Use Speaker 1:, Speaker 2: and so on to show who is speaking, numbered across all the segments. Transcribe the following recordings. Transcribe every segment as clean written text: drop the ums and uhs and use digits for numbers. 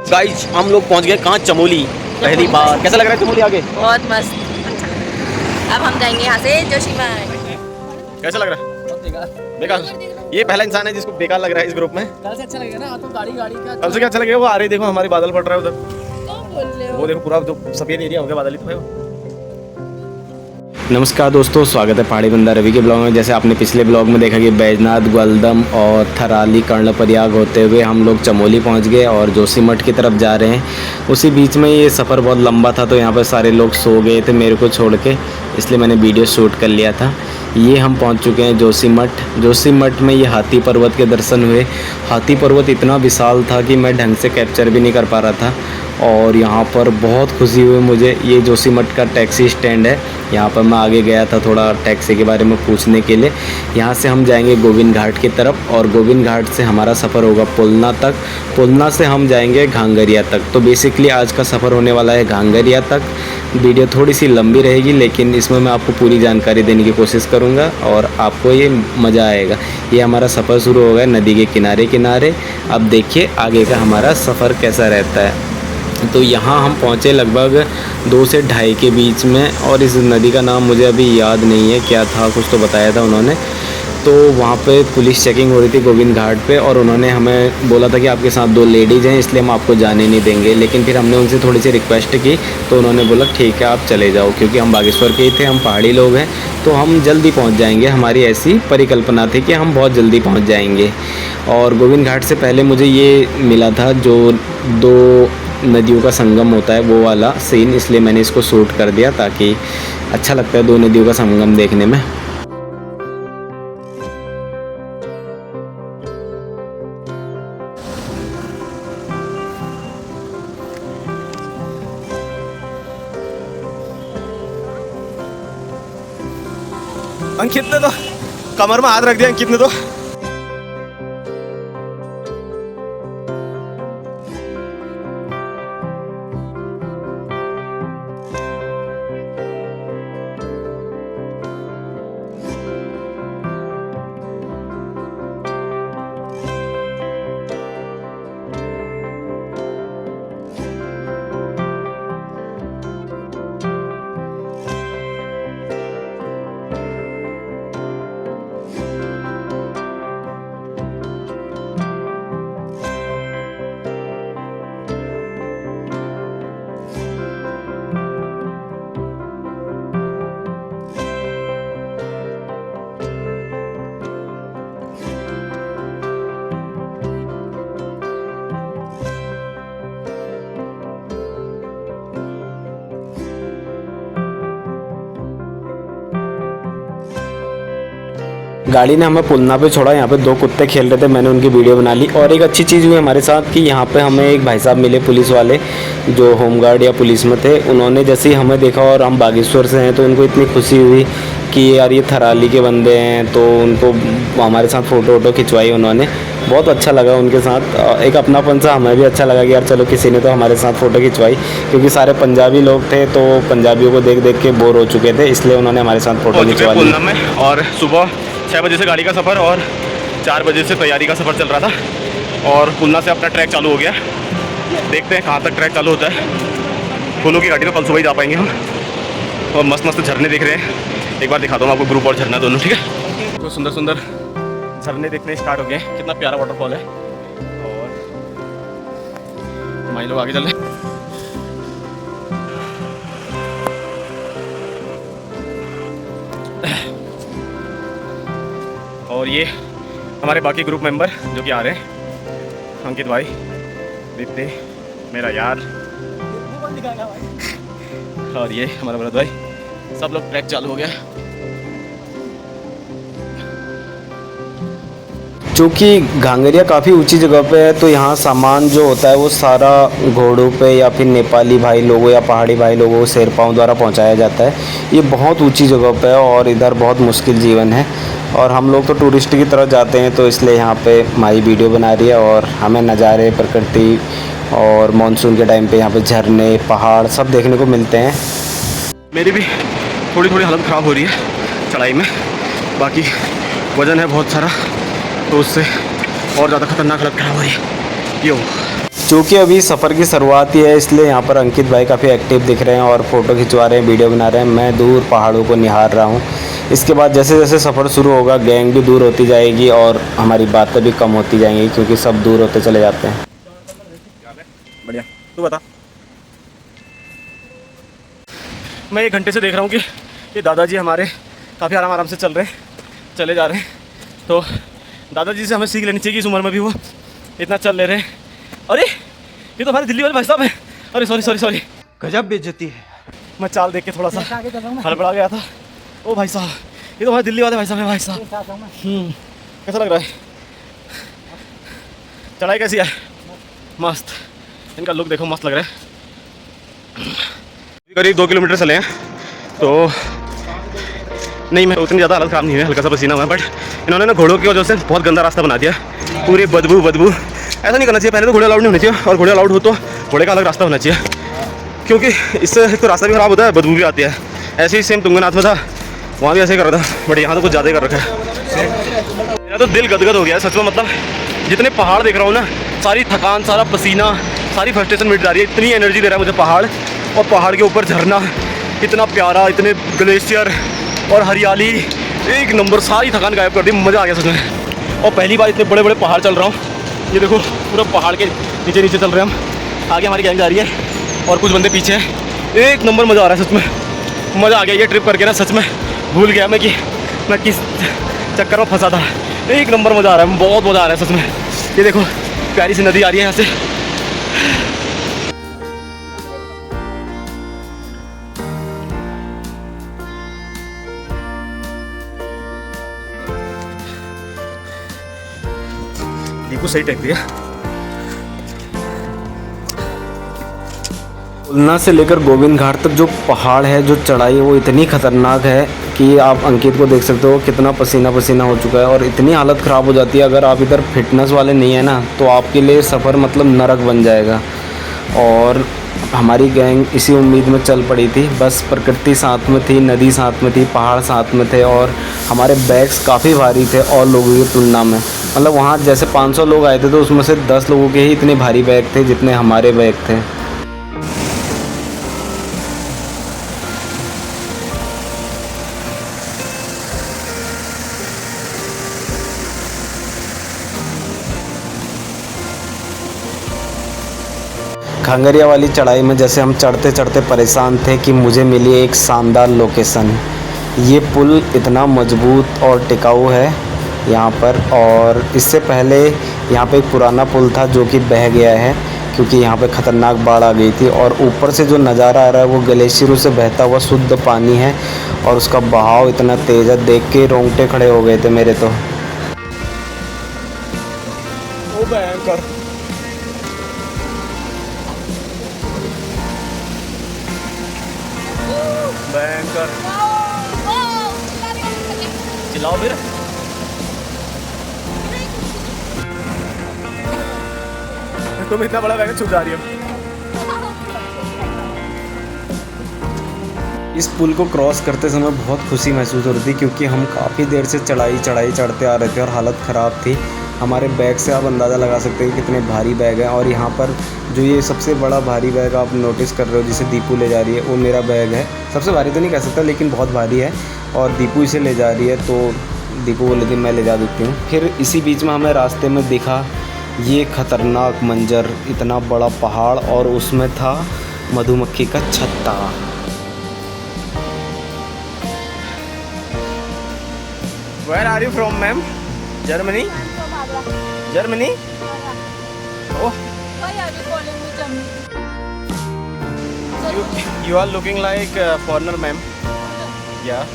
Speaker 1: Guys हम लोग पहुंच गए कहाँ, चमोली। पहली बार कैसा लग रहा है चमोली आगे?
Speaker 2: बहुत मस्त। अब हम जाएंगे यहाँ से जोशीमठ।
Speaker 1: कैसा लग रहा है? बेकार। ये पहला इंसान है जिसको बेकार लग रहा है इस ग्रुप में।
Speaker 3: कल से अच्छा लगेगा ना, तो गाड़ी का
Speaker 1: कल से क्या अच्छा लगेगा? वो आ रही देखो, हमारे बादल पड़ रहा है उधर।
Speaker 2: क्या बोल रहे हो?
Speaker 1: वो देखो पूरा जो सफेद एरिया हो गया, बादल ही तो है। नमस्कार दोस्तों, स्वागत है पहाड़ी बंदा रवि के ब्लॉग में। जैसे आपने पिछले ब्लॉग में देखा कि बैजनाथ, ग्वालदम और थराली, कर्णप्रयाग होते हुए हम लोग चमोली पहुंच गए और जोशीमठ की तरफ जा रहे हैं। उसी बीच में ये सफ़र बहुत लंबा था, तो यहाँ पर सारे लोग सो गए थे मेरे को छोड़ के, इसलिए मैंने वीडियो शूट कर लिया था। ये हम पहुंच चुके हैं जोशीमठ। जोशीमठ में ये हाथी पर्वत के दर्शन हुए। हाथी पर्वत इतना विशाल था कि मैं ढंग से कैप्चर भी नहीं कर पा रहा था। और यहाँ पर बहुत खुशी हुई मुझे। ये जोशीमठ का टैक्सी स्टैंड है, यहाँ पर मैं आगे गया था थोड़ा टैक्सी के बारे में पूछने के लिए। यहाँ से हम जाएंगे गोविंद घाट की तरफ और गोविंद घाट से हमारा सफ़र होगा पुलना तक। पुलना से हम जाएंगे घांगरिया तक। तो बेसिकली आज का सफ़र होने वाला है घांगरिया तक। वीडियो थोड़ी सी लंबी रहेगी, लेकिन इसमें मैं आपको पूरी जानकारी देने की कोशिश करूँगा और आपको ये मज़ा आएगा। ये हमारा सफ़र शुरू होगा नदी के किनारे किनारे। अब देखिए आगे का हमारा सफ़र कैसा रहता है। तो यहाँ हम पहुँचे लगभग 2 से 2:30 के बीच में, और इस नदी का नाम मुझे अभी याद नहीं है क्या था, कुछ तो बताया था उन्होंने। तो वहाँ पे पुलिस चेकिंग हो रही थी गोविंद घाट पे, और उन्होंने हमें बोला था कि आपके साथ 2 लेडीज़ हैं इसलिए हम आपको जाने नहीं देंगे। लेकिन फिर हमने उनसे थोड़ी सी रिक्वेस्ट की तो उन्होंने बोला ठीक है आप चले जाओ, क्योंकि हम बागेश्वर के ही थे, हम पहाड़ी लोग हैं तो हम जल्दी पहुँच जाएंगे। हमारी ऐसी परिकल्पना थी कि हम बहुत जल्दी पहुँच जाएंगे। और गोविंद घाट से पहले मुझे ये मिला था जो 2 नदियों का संगम होता है वो वाला सीन, इसलिए मैंने इसको शूट कर दिया ताकि अच्छा लगता है 2 नदियों का संगम देखने में। अंकित ने तो कमर में हाथ रख दिया, अंकित ने तो। गाड़ी ने हमें पुलना पे छोड़ा। यहाँ पे 2 कुत्ते खेल रहे थे, मैंने उनकी वीडियो बना ली। और एक अच्छी चीज़ हुई हमारे साथ कि यहाँ पे हमें एक भाई साहब मिले पुलिस वाले, जो होमगार्ड या पुलिस में थे। उन्होंने जैसे ही हमें देखा और हम बागेश्वर से हैं तो उनको इतनी खुशी हुई कि यार ये थराली के बंदे हैं, तो उनको हमारे साथ फ़ोटो खिंचवाई उन्होंने। बहुत अच्छा लगा उनके साथ, एक अपनापन सा हमें भी अच्छा लगा कि यार चलो किसी ने तो हमारे साथ फ़ोटो खिंचवाई, क्योंकि सारे पंजाबी लोग थे तो पंजाबियों को देख देख के बोर हो चुके थे, इसलिए उन्होंने हमारे साथ फ़ोटो खिंचवा ली। और सुबह 6 बजे से गाड़ी का सफ़र और 4 बजे से तैयारी का सफ़र चल रहा था, और पुलना से अपना ट्रैक चालू हो गया। देखते हैं कहाँ तक ट्रैक चालू होता है। फूलों की गाड़ी तो कल सुबह ही जा पाएंगे हम। और मस्त मस्त झरने दिख रहे हैं, एक बार दिखाता हूँ आपको, ग्रुप और झरना दोनों, ठीक है। तो सुंदर सुंदर झरने दिखने स्टार्ट हो गए हैं। कितना प्यारा वाटरफॉल है। और हमारे लोग आगे चल रहे हैं। और ये हमारे बाकी ग्रुप मेंबर जो कि आ रहे हैं, अंकित भाई, दीप्ति, मेरा यार, और ये हमारा भरत भाई, सब लोग ट्रैक चालू हो गया। चूँकि घांगरिया काफ़ी ऊंची जगह पे है तो यहाँ सामान जो होता है वो सारा घोड़ों पे या फिर नेपाली भाई लोगों या पहाड़ी भाई लोगों को शेरपाओं द्वारा पहुँचाया जाता है। ये बहुत ऊंची जगह पे है और इधर बहुत मुश्किल जीवन है, और हम लोग तो टूरिस्ट की तरह जाते हैं तो इसलिए यहाँ पे हमारी वीडियो बना रही है। और हमें नज़ारे, प्रकृति और मानसून के टाइम पे यहाँ पे झरने, पहाड़ सब देखने को मिलते हैं। मेरी भी थोड़ी थोड़ी हालत ख़राब हो रही है चढ़ाई में, बाकी वज़न है बहुत सारा तो उससे और ज़्यादा खतरनाक हालत ख़राब हो रही है। यो क्योंकि अभी सफ़र की शुरुआत ही है, इसलिए यहाँ पर अंकित भाई काफ़ी एक्टिव दिख रहे हैं और फ़ोटो खिंचवा रहे हैं, वीडियो बना रहे हैं। मैं दूर पहाड़ों को निहार रहा हूँ। इसके बाद जैसे जैसे सफ़र शुरू होगा गैंग भी दूर होती जाएगी और हमारी बातें भी कम होती जाएंगी, क्योंकि सब दूर होते चले जाते हैं।
Speaker 4: बढ़िया, तू बता। मैं 1 घंटे से देख रहा हूँ कि ये दादाजी हमारे काफ़ी आराम से चले जा रहे हैं। तो दादाजी से हमें सीख लेनी चाहिए कि इस उम्र में भी वो इतना चल ले रहे हैं। अरे ये तो हमारे दिल्ली वाले भाई साहब हैं। अरे सॉरी
Speaker 5: गजब बेइज्जती है।
Speaker 4: मैं चाल देख के थोड़ा सा हड़बड़ा गया था। ओ भाई साहब, ये तो हमारे दिल्ली वाले भाई साहब हैं। भाई साहब कैसा लग रहा है? चढ़ाई कैसी है? मस्त। इनका लुक देखो, मस्त लग रहा है। करीब 2 किलोमीटर चले हैं तो नहीं, मैं उतनी ज़्यादा हालत ख़राब नहीं है, हल्का सा पसीना हुआ है। बट इन्होंने ना घोड़ों की वजह से बहुत गंदा रास्ता बना दिया, पूरी बदबू। ऐसा नहीं करना चाहिए। पहले तो घोड़े अलाउड नहीं होने चाहिए, और घोड़े अलाउड हो तो घोड़े का अलग रास्ता होना चाहिए, क्योंकि इससे एक तो रास्ता भी ख़राब होता है, बदबू भी आती है। ऐसे ही सेम तुंगनाथ में था, वहाँ भी ऐसे ही कर रहा था, बट यहाँ तो कुछ ज़्यादा ही कर रखा है। मेरा तो दिल गदगद हो गया है सच में। मतलब जितने पहाड़ देख रहा हूँ ना, सारी थकान, सारा पसीना, सारी फ्रस्ट्रेशन मिट जा रही है। इतनी एनर्जी दे रहा है मुझे पहाड़, और पहाड़ के ऊपर झरना इतना प्यारा, इतने ग्लेशियर और हरियाली, एक नंबर। सारी थकान गायब कर दी, मज़ा आ गया सच में। और पहली बार इतने बड़े पहाड़ चल रहा हूँ। ये देखो पूरा पहाड़ के नीचे चल रहे हैं हम। आगे हमारी गैंग जा रही है और कुछ बंदे पीछे हैं। एक नंबर मज़ा आ रहा है सच में। मज़ा आ गया ये ट्रिप करके ना, सच में भूल गया मैं कि मैं किस चक्कर में फंसा था। एक नंबर मज़ा आ रहा है, बहुत मज़ा आ रहा है सच में। ये देखो प्यारी सी नदी आ रही है यहाँ से। दीपू सही टेक दिया।
Speaker 1: खुलना से लेकर गोविंद घाट तक जो पहाड़ है, जो चढ़ाई है, वो इतनी खतरनाक है कि आप अंकित को देख सकते हो कितना पसीना हो चुका है, और इतनी हालत ख़राब हो जाती है। अगर आप इधर फिटनेस वाले नहीं है ना, तो आपके लिए सफ़र मतलब नरक बन जाएगा। और हमारी गैंग इसी उम्मीद में चल पड़ी थी, बस प्रकृति साथ में थी, नदी साथ में थी, पहाड़ साथ में थे, और हमारे बैग्स काफ़ी भारी थे और लोगों की तुलना में। मतलब वहाँ जैसे 500 लोग आए थे तो उसमें से 10 लोगों के ही इतने भारी बैग थे जितने हमारे बैग थे। खंगरिया वाली चढ़ाई में जैसे हम चढ़ते परेशान थे कि मुझे मिली एक शानदार लोकेशन। ये पुल इतना मजबूत और टिकाऊ है यहाँ पर, और इससे पहले यहाँ पे एक पुराना पुल था जो कि बह गया है, क्योंकि यहाँ पे ख़तरनाक बाढ़ आ गई थी। और ऊपर से जो नज़ारा आ रहा है वो ग्लेशियरों से बहता हुआ शुद्ध पानी है, और उसका बहाव इतना तेज़ है, देख के रोंगटे खड़े हो गए थे मेरे तो।
Speaker 4: ओ भयंकर। चिल्लाओ फिर। तुम इतना बड़ा बैग छुप जा रही हो।
Speaker 1: इस पुल को क्रॉस करते समय बहुत खुशी महसूस हो रही थी, क्योंकि हम काफ़ी देर से चढ़ाई चढ़ते आ रहे थे और हालत ख़राब थी। हमारे बैग से आप अंदाज़ा लगा सकते हैं कि कितने भारी बैग हैं। और यहाँ पर जो ये सबसे बड़ा भारी बैग आप नोटिस कर रहे हो जिसे दीपू ले जा रही है, वो मेरा बैग है। सबसे भारी तो नहीं कह सकता, लेकिन बहुत भारी है, और दीपू इसे ले जा रही है, तो दीपू बोले कि मैं ले जा देती हूँ। फिर इसी बीच में हमें रास्ते में दिखा ये खतरनाक मंजर, इतना बड़ा पहाड़ और उसमें था मधुमक्खी का छत्ता।
Speaker 4: Where are you from, ma'am? Germany? Germany? Oh,
Speaker 2: Why are you calling me Germany?
Speaker 4: you are looking like a foreigner, ma'am. Yeah.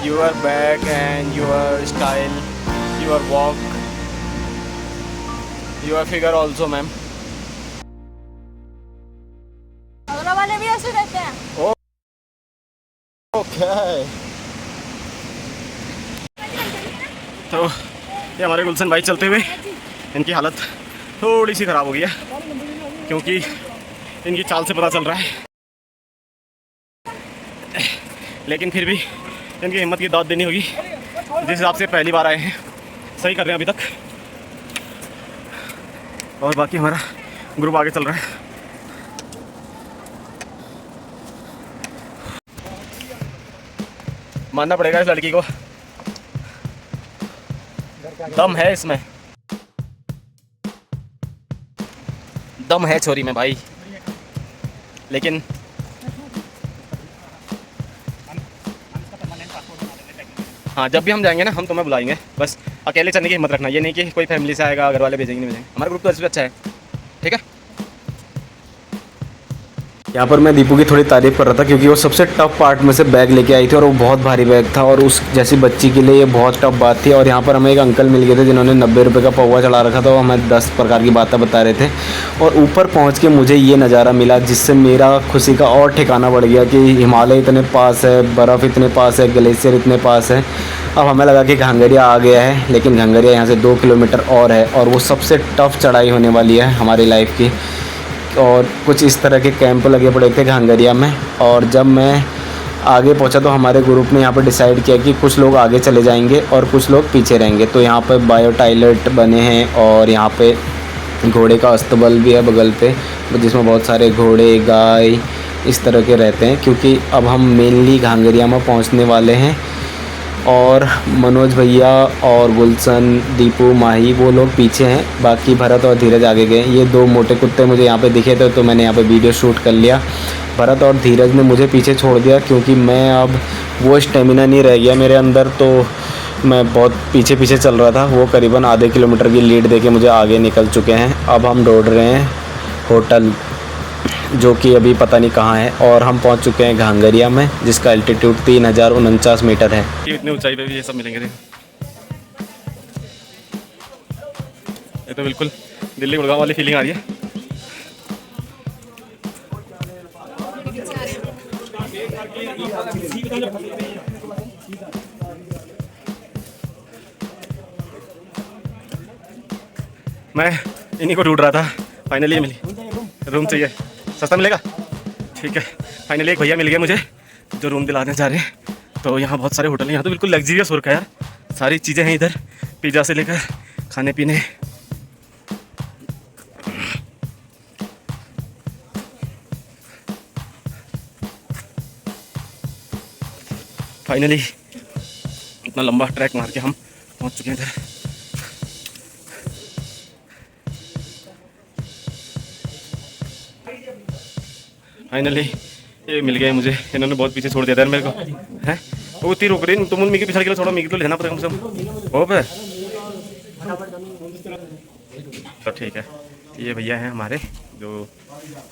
Speaker 4: Your bag and your style, your walk, your figure also, ma'am.
Speaker 2: अगला वाले भी ऐसे रहते हैं।
Speaker 4: Okay. तो ये हमारे गुलशन भाई चलते हुए, इनकी हालत थोड़ी सी ख़राब हो गई है, क्योंकि इनकी चाल से पता चल रहा है, लेकिन फिर भी इनकी हिम्मत की दाद देनी होगी। जिस हिसाब से पहली बार आए हैं, सही कर रहे हैं अभी तक। और बाकी हमारा ग्रुप आगे चल रहा है। मानना पड़ेगा इस लड़की को, दम है इसमें, दम है छोरी में भाई। लेकिन हाँ, जब भी हम जाएंगे ना, हम तुम्हें बुलाएंगे। बस अकेले चलने की हिम्मत रखना, ये नहीं कि कोई फैमिली से आएगा, घर वाले भेजेंगे नहीं भेजेंगे। हमारा ग्रुप तो अच्छा है, ठीक है।
Speaker 1: यहाँ पर मैं दीपू की थोड़ी तारीफ़ कर रहा था क्योंकि वो सबसे टफ पार्ट में से बैग लेके आई थी और वो बहुत भारी बैग था और उस जैसी बच्ची के लिए ये बहुत टफ बात थी। और यहाँ पर हमें एक अंकल मिल गए थे जिन्होंने 90 रुपये का पौवा चढ़ा रखा था। वो हमें 10 प्रकार की बातें बता रहे थे और ऊपर पहुँच के मुझे ये नज़ारा मिला जिससे मेरा खुशी का और ठिकाना बढ़ गया कि हिमालय इतने पास है, बर्फ़ इतने पास है, ग्लेशियर इतने पास है। अब हमें लगा कि घांगरिया आ गया है, लेकिन घांगरिया यहाँ से 2 किलोमीटर और है और वो सबसे टफ चढ़ाई होने वाली है हमारी लाइफ की। और कुछ इस तरह के कैंप लगे पड़े थे घांगरिया में। और जब मैं आगे पहुंचा तो हमारे ग्रुप ने यहाँ पर डिसाइड किया कि कुछ लोग आगे चले जाएंगे और कुछ लोग पीछे रहेंगे। तो यहाँ पर बायो टॉयलेट बने हैं और यहाँ पे घोड़े का अस्तबल भी है बगल पे, जिसमें बहुत सारे घोड़े, गाय इस तरह के रहते हैं। क्योंकि अब हम मेनली घांगरिया में पहुँचने वाले हैं और मनोज भैया और गुलशन, दीपू, माही वो लोग पीछे हैं, बाकी भरत और धीरज आगे गए। ये 2 मोटे कुत्ते मुझे यहाँ पे दिखे थे तो मैंने यहाँ पे वीडियो शूट कर लिया। भरत और धीरज ने मुझे पीछे छोड़ दिया क्योंकि मैं अब वो स्टेमिना नहीं रह गया मेरे अंदर, तो मैं बहुत पीछे पीछे चल रहा था। वो करीबन आधे किलोमीटर की लीड देके मुझे आगे निकल चुके हैं। अब हम दौड़ रहे हैं होटल, जो कि अभी पता नहीं कहाँ है, और हम पहुंच चुके हैं घांगरिया में जिसका एल्टीट्यूड 3049 मीटर है।
Speaker 4: ये इतनी ऊंचाई पे भी ये सब मिलेंगे। ये तो बिल्कुल दिल्ली गुड़गांव वाली फीलिंग आ रही है। मैं इन्हीं को ढूंढ रहा था, फाइनली मिली। रूम चाहिए, सस्ता मिलेगा, ठीक है। फाइनली एक भैया मिल गया मुझे जो रूम दिलाने जा रहे हैं। तो यहाँ बहुत सारे होटल हैं, यहाँ तो बिल्कुल लग्जरियस हो रखा है यार। सारी चीज़ें हैं इधर, पिज़्ज़ा से लेकर खाने पीने। फाइनली इतना लंबा ट्रैक मार के हम पहुँच चुके हैं इधर। फाइनली ये मिल गए मुझे। इन्होंने बहुत पीछे छोड़ दिया था मेरे को, हैं वो तीर रोक रही तुम मिगी पिछड़ के थोड़ा मिगी तो लेना पड़ेगा कम से कम हो पे। तो ठीक है, ये भैया हैं हमारे जो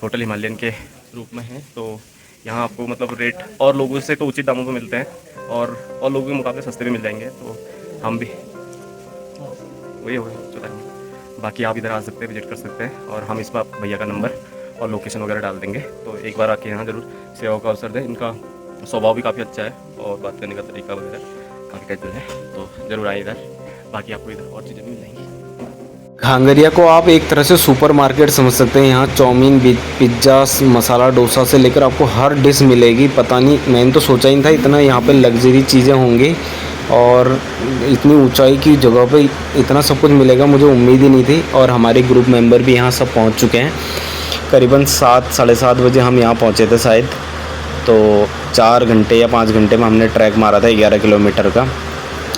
Speaker 4: होटल हिमालयन के रूप में हैं। तो यहाँ आपको मतलब रेट और लोगों से तो उचित दामों पे मिलते हैं और लोगों के मुकाबले सस्ते भी मिल जाएंगे। तो हम भी वही हो गए। बाकी आप इधर आ सकते हैं, विजिट कर सकते हैं और हम इस पर भैया का नंबर और लोकेशन वगैरह डाल देंगे। तो एक बार आके यहाँ ज़रूर सेवा का अवसर दें। इनका स्वभाव भी काफ़ी अच्छा है और बात करने का तरीका वगैरह काफ़ी कैजुअल है, तो ज़रूर आए इधर। बाकी आपको इधर और चीज़ें भी मिल जाएंगी।
Speaker 1: घांगरिया को आप एक तरह से सुपर मार्केट समझ सकते हैं। यहाँ चाउमीन, पिज्ज़ा, मसाला डोसा से लेकर आपको हर डिश मिलेगी। पता नहीं, मैंने तो सोचा ही नहीं था इतना यहाँ पे लग्जरी चीज़ें होंगी और इतनी ऊंचाई की जगह पे इतना सब कुछ मिलेगा, मुझे उम्मीद ही नहीं थी। और हमारे ग्रुप मेंबर भी यहाँ सब पहुँच चुके हैं। करीबन 7 साढ़े 7 बजे हम यहाँ पहुँचे थे शायद। तो 4 घंटे या 5 घंटे में हमने ट्रैक मारा था 11 किलोमीटर का,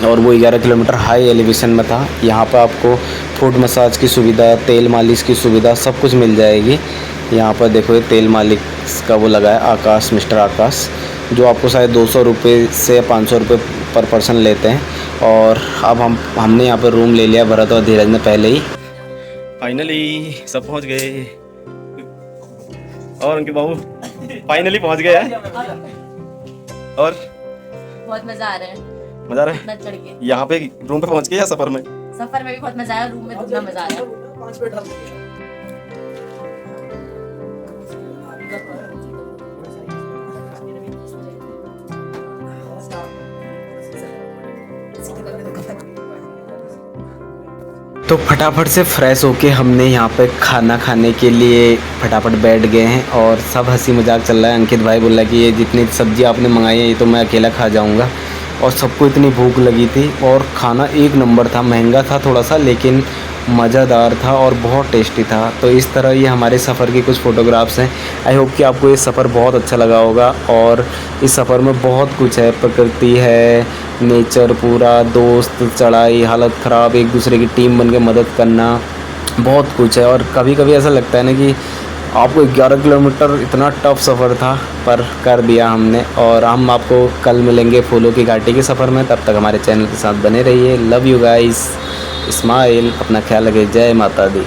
Speaker 1: और वो 11 किलोमीटर हाई एलिवेशन में था। यहाँ पर आपको फुट मसाज की सुविधा, तेल मालिश की सुविधा सब कुछ मिल जाएगी। यहाँ पर देखो ये तेल मालिश का वो लगा है आकाश, मिस्टर आकाश, जो आपको शायद 200 रुपये से 500 रुपये पर पर्सन लेते हैं। और अब हमने यहाँ पर रूम ले लिया, भरत और धीरज ने पहले ही।
Speaker 4: फाइनली सब पहुँच गए और उनके बाबू फाइनली पहुँच गए हैं। और
Speaker 2: बहुत मजा आ रहा है,
Speaker 4: मजा आ रहा
Speaker 2: इतना
Speaker 4: है
Speaker 2: चढ़ के।
Speaker 4: यहाँ पे रूम पे पहुँच गए या सफ़र में?
Speaker 2: सफर में भी बहुत मजा आया, रूम में दुगना मजा आया।
Speaker 1: तो फटाफट से फ्रेश होके हमने यहाँ पे खाना खाने के लिए फटाफट बैठ गए हैं और सब हंसी मजाक चल रहा है। अंकित भाई बोला कि ये जितनी सब्जी आपने मंगाई है ये तो मैं अकेला खा जाऊँगा। और सबको इतनी भूख लगी थी और खाना एक नंबर था। महंगा था थोड़ा सा, लेकिन मज़ेदार था और बहुत टेस्टी था। तो इस तरह ये हमारे सफ़र की कुछ फ़ोटोग्राफ्स हैं। आई होप कि आपको ये सफ़र बहुत अच्छा लगा होगा। और इस सफ़र में बहुत कुछ है, प्रकृति है, नेचर पूरा, दोस्त, चढ़ाई, हालत ख़राब, एक दूसरे की टीम बन के मदद करना, बहुत कुछ है। और कभी कभी ऐसा लगता है ना कि आपको 11 किलोमीटर इतना टफ सफ़र था, पर कर दिया हमने। और हम आपको कल मिलेंगे फूलों की घाटी के सफ़र में। तब तक हमारे चैनल के साथ बने रहिए। लव यू गाइस, स्माइल, अपना ख्याल रखिए। जय माता दी।